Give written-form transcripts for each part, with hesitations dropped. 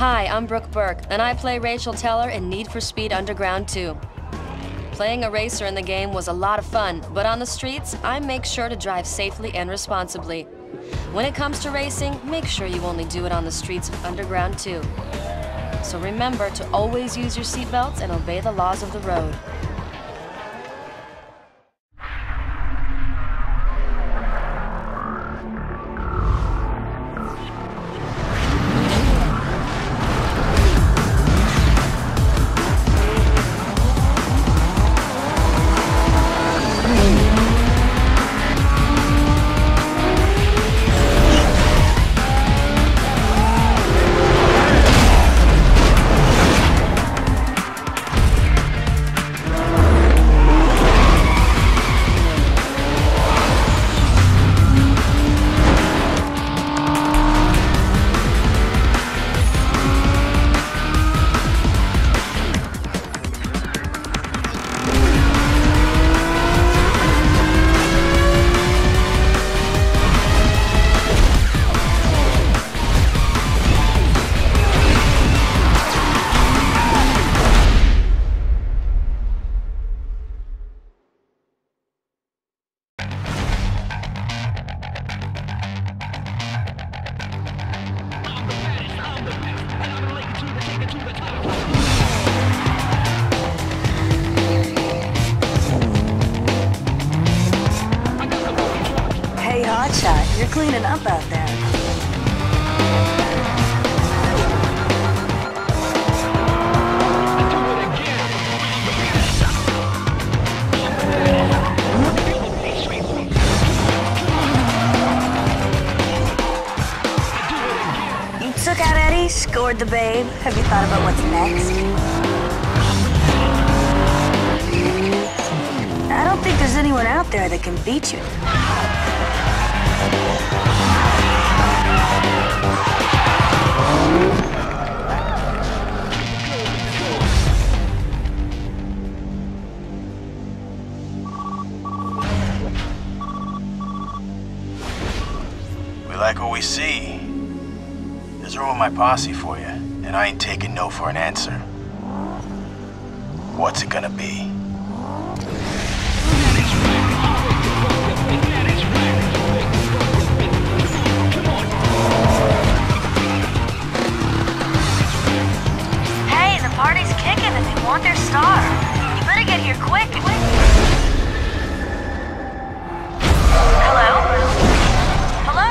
Hi, I'm Brooke Burke, and I play Rachel Teller in Need for Speed Underground 2. Playing a racer in the game was a lot of fun, but on the streets, I make sure to drive safely and responsibly. When it comes to racing, make sure you only do it on the streets of Underground 2. So remember to always use your seatbelts and obey the laws of the road. Hey, Hotshot, you're cleaning up out there. You took out Eddie, scored the babe. Have you thought about what's next? I don't think there's anyone out there that can beat you. We like what we see. There's room in my posse for you, and I ain't taking no for an answer. What's it gonna be? Hey, the party's kicking and they want their star. You better get here quick. Hello? Hello?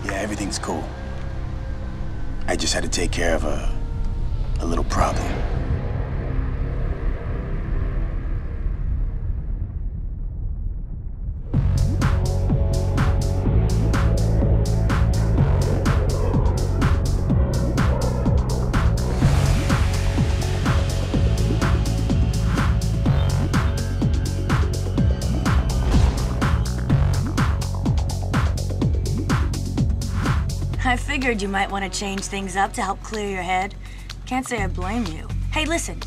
Yeah, everything's cool. I just had to take care of a little problem. I figured you might want to change things up to help clear your head. Can't say I blame you. Hey, listen.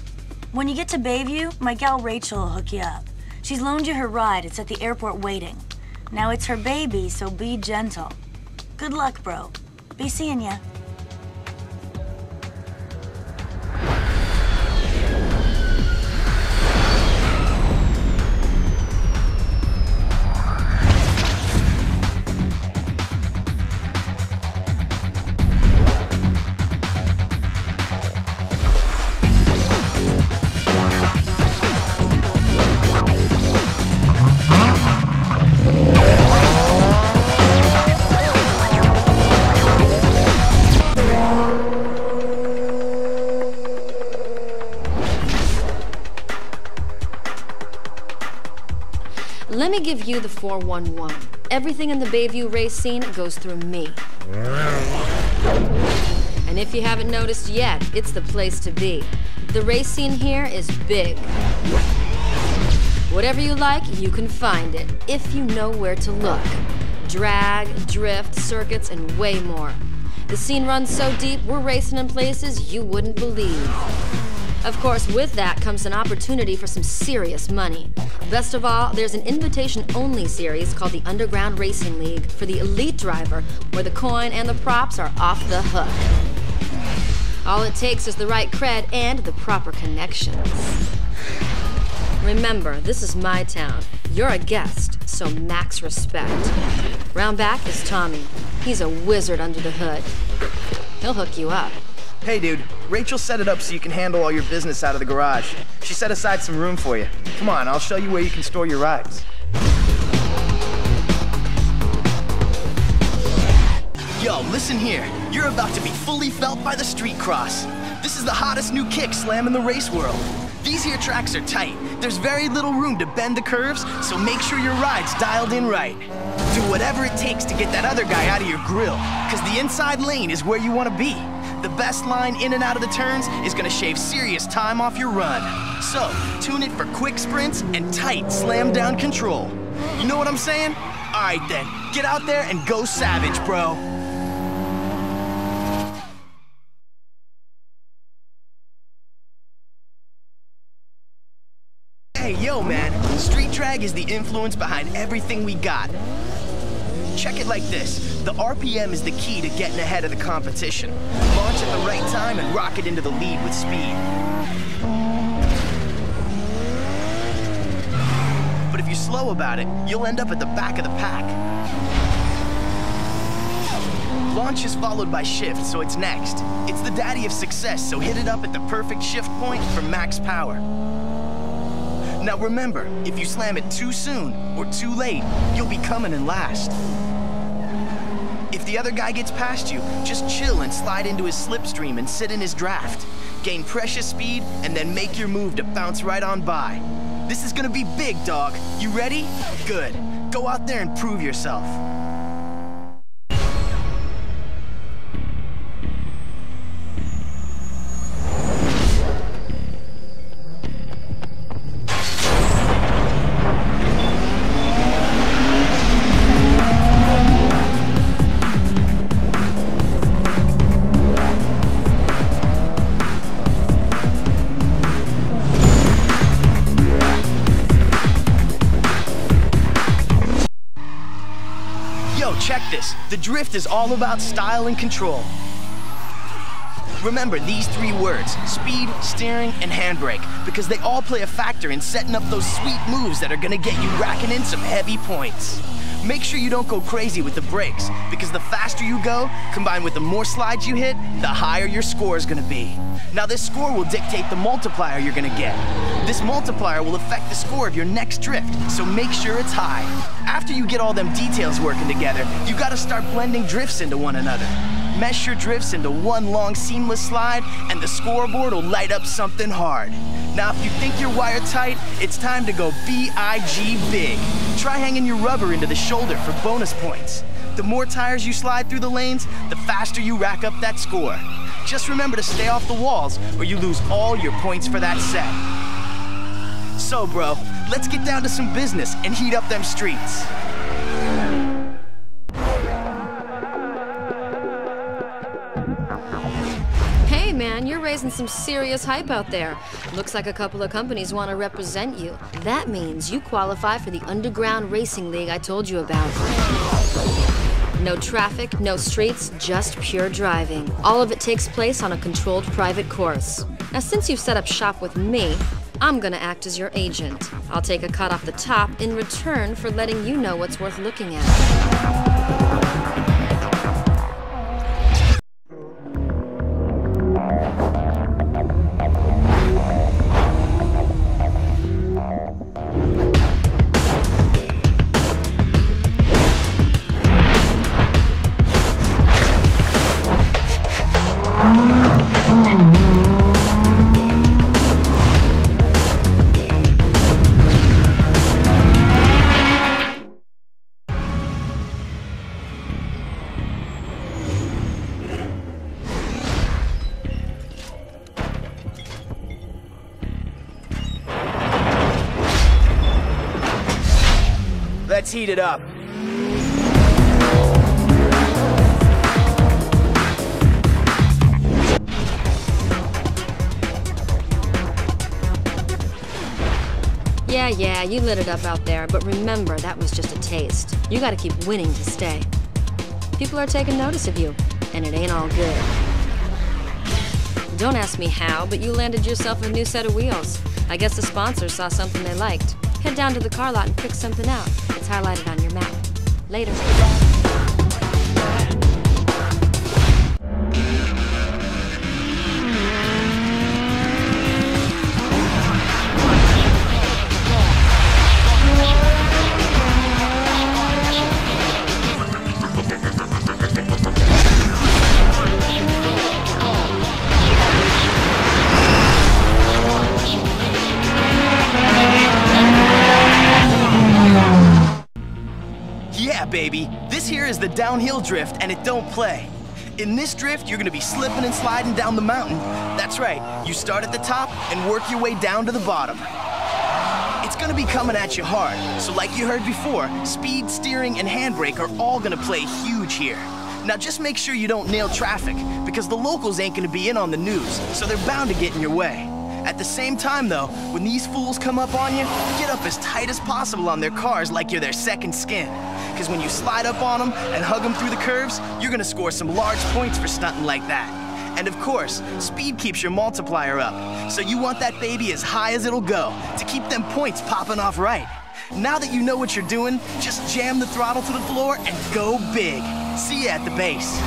When you get to Bayview, my gal Rachel will hook you up. She's loaned you her ride. It's at the airport waiting. Now it's her baby, so be gentle. Good luck, bro. Be seeing ya. Let me give you the 411. Everything in the Bayview race scene goes through me. And if you haven't noticed yet, it's the place to be. The race scene here is big. Whatever you like, you can find it, if you know where to look. Drag, drift, circuits, and way more. The scene runs so deep, we're racing in places you wouldn't believe. Of course, with that comes an opportunity for some serious money. Best of all, there's an invitation-only series called the Underground Racing League for the elite driver, where the coin and the props are off the hook. All it takes is the right cred and the proper connections. Remember, this is my town. You're a guest, so max respect. Round back is Tommy. He's a wizard under the hood. He'll hook you up. Hey dude, Rachel set it up so you can handle all your business out of the garage. She set aside some room for you. Come on, I'll show you where you can store your rides. Yo, listen here. You're about to be fully felt by the street cross. This is the hottest new kick slam in the race world. These here tracks are tight. There's very little room to bend the curves, so make sure your ride's dialed in right. Do whatever it takes to get that other guy out of your grill, because the inside lane is where you want to be. The best line in and out of the turns is gonna shave serious time off your run. So, tune it for quick sprints and tight slam down control. You know what I'm saying? Alright then, get out there and go savage, bro. Hey, yo, man, Street Drag is the influence behind everything we got. Check it like this. The RPM is the key to getting ahead of the competition. Launch at the right time and rocket into the lead with speed. But if you're slow about it, you'll end up at the back of the pack. Launch is followed by shift, so it's next. It's the daddy of success, so hit it up at the perfect shift point for max power. Now remember, if you slam it too soon or too late, you'll be coming in last. If the other guy gets past you, just chill and slide into his slipstream and sit in his draft. Gain precious speed and then make your move to bounce right on by. This is gonna be big, dog. You ready? Good. Go out there and prove yourself. Check this. The drift is all about style and control. Remember these three words: speed, steering, and handbrake, because they all play a factor in setting up those sweet moves that are gonna get you racking in some heavy points. Make sure you don't go crazy with the brakes, because the faster you go, combined with the more slides you hit, the higher your score is gonna be. Now this score will dictate the multiplier you're gonna get. This multiplier will affect the score of your next drift, so make sure it's high. After you get all them details working together, you gotta start blending drifts into one another. Mesh your drifts into one long seamless slide, and the scoreboard will light up something hard. Now if you think you're wired tight, it's time to go B-I-G big. Try hanging your rubber into the shoulder for bonus points. The more tires you slide through the lanes, the faster you rack up that score. Just remember to stay off the walls, or you lose all your points for that set. So bro, let's get down to some business and heat up them streets. Hey man, you're raising some serious hype out there. Looks like a couple of companies want to represent you. That means you qualify for the Underground Racing League I told you about. No traffic, no streets, just pure driving. All of it takes place on a controlled private course. Now since you've set up shop with me, I'm gonna act as your agent. I'll take a cut off the top in return for letting you know what's worth looking at. Let's heat it up. Yeah, you lit it up out there, but remember, that was just a taste. You gotta keep winning to stay. People are taking notice of you, and it ain't all good. Don't ask me how, but you landed yourself a new set of wheels. I guess the sponsors saw something they liked. Head down to the car lot and pick something out. It's highlighted on your map. Later. Baby, this here is the downhill drift and it don't play. In this drift, you're gonna be slipping and sliding down the mountain. That's right, you start at the top and work your way down to the bottom. It's gonna be coming at you hard, so like you heard before, speed, steering, and handbrake are all gonna play huge here. Now just make sure you don't nail traffic, because the locals ain't gonna be in on the news, so they're bound to get in your way. At the same time though, when these fools come up on you, get up as tight as possible on their cars like you're their second skin. Because when you slide up on them and hug them through the curves, you're gonna score some large points for stunting like that. And of course, speed keeps your multiplier up, so you want that baby as high as it'll go to keep them points popping off right. Now that you know what you're doing, just jam the throttle to the floor and go big. See ya at the base.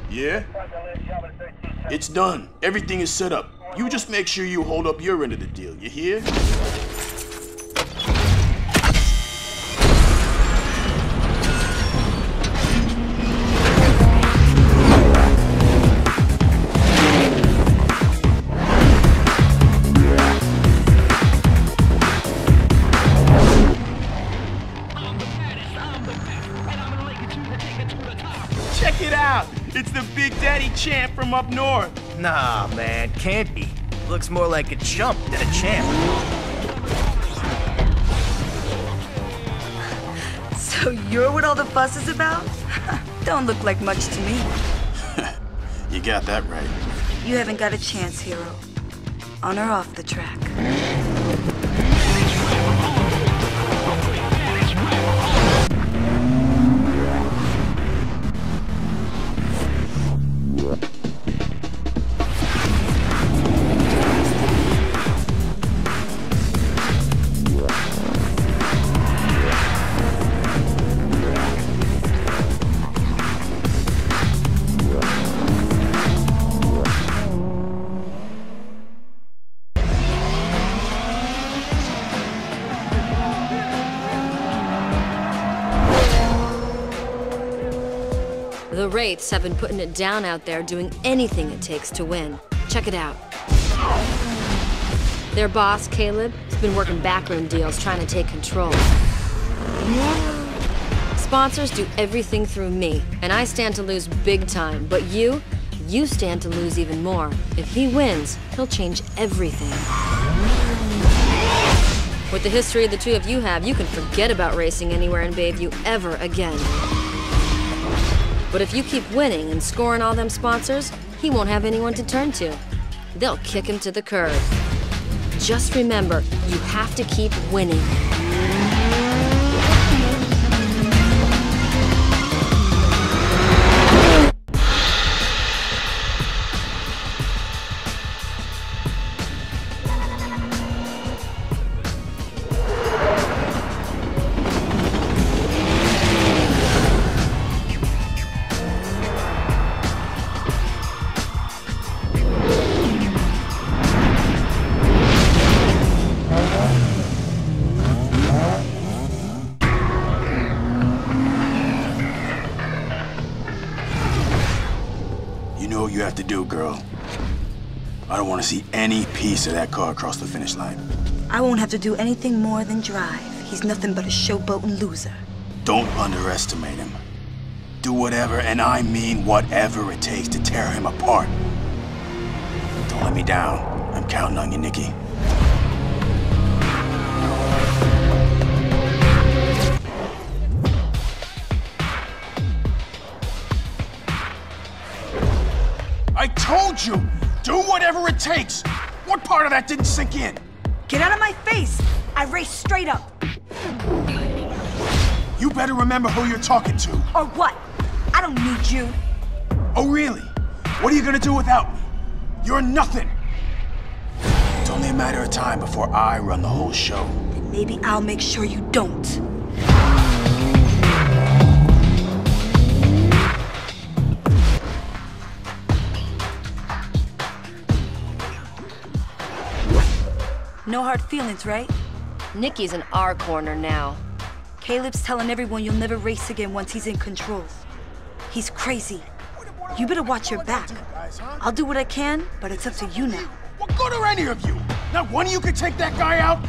Yeah? It's done. Everything is set up. You just make sure you hold up your end of the deal, you hear? Check it out! It's the Big Daddy champ from up north. Nah, man, can't be. Looks more like a chump than a champ. So you're what all the fuss is about? Don't look like much to me. You got that right. You haven't got a chance, hero. On or off the track. The Wraiths have been putting it down out there, doing anything it takes to win. Check it out. Their boss, Caleb, has been working backroom deals trying to take control. Sponsors do everything through me, and I stand to lose big time, but you stand to lose even more. If he wins, he'll change everything. With the history the two of you have, you can forget about racing anywhere in Bayview ever again. But if you keep winning and scoring all them sponsors, he won't have anyone to turn to. They'll kick him to the curb. Just remember, you have to keep winning. You know what you have to do, girl. I don't want to see any piece of that car across the finish line. I won't have to do anything more than drive. He's nothing but a showboating loser. Don't underestimate him. Do whatever, and I mean whatever it takes to tear him apart. Don't let me down. I'm counting on you, Nikki. I told you! Do whatever it takes! What part of that didn't sink in? Get out of my face! I raced straight up. You better remember who you're talking to. Or what? I don't need you. Oh, really? What are you gonna do without me? You're nothing. It's only a matter of time before I run the whole show. And maybe I'll make sure you don't. No hard feelings, right? Nikki's in our corner now. Caleb's telling everyone you'll never race again once he's in control. He's crazy. You better watch your back. I'll do what I can, but it's up to you now. What good are any of you? Not one of you could take that guy out?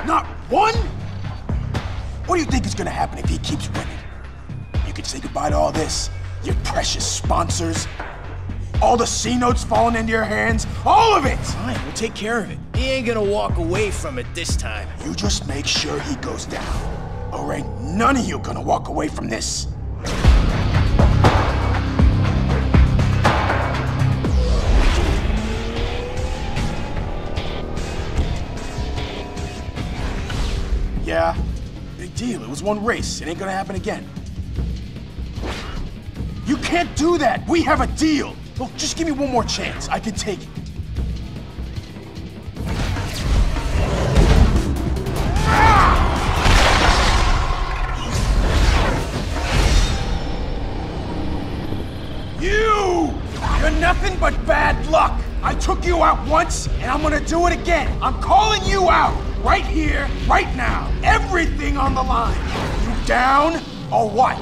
Not one? What do you think is gonna happen if he keeps winning? You can say goodbye to all this, your precious sponsors, all the C notes falling into your hands, all of it! Fine, we'll take care of it. He ain't gonna walk away from it this time. You just make sure he goes down. Or ain't none of you gonna walk away from this. Yeah, big deal. It was one race. It ain't gonna happen again. You can't do that! We have a deal! Look, just give me one more chance. I can take it. You're nothing but bad luck. I took you out once, and I'm gonna do it again. I'm calling you out, right here, right now. Everything on the line. You down, or what?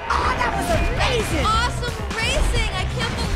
Oh, that was amazing! Awesome racing! I can't believe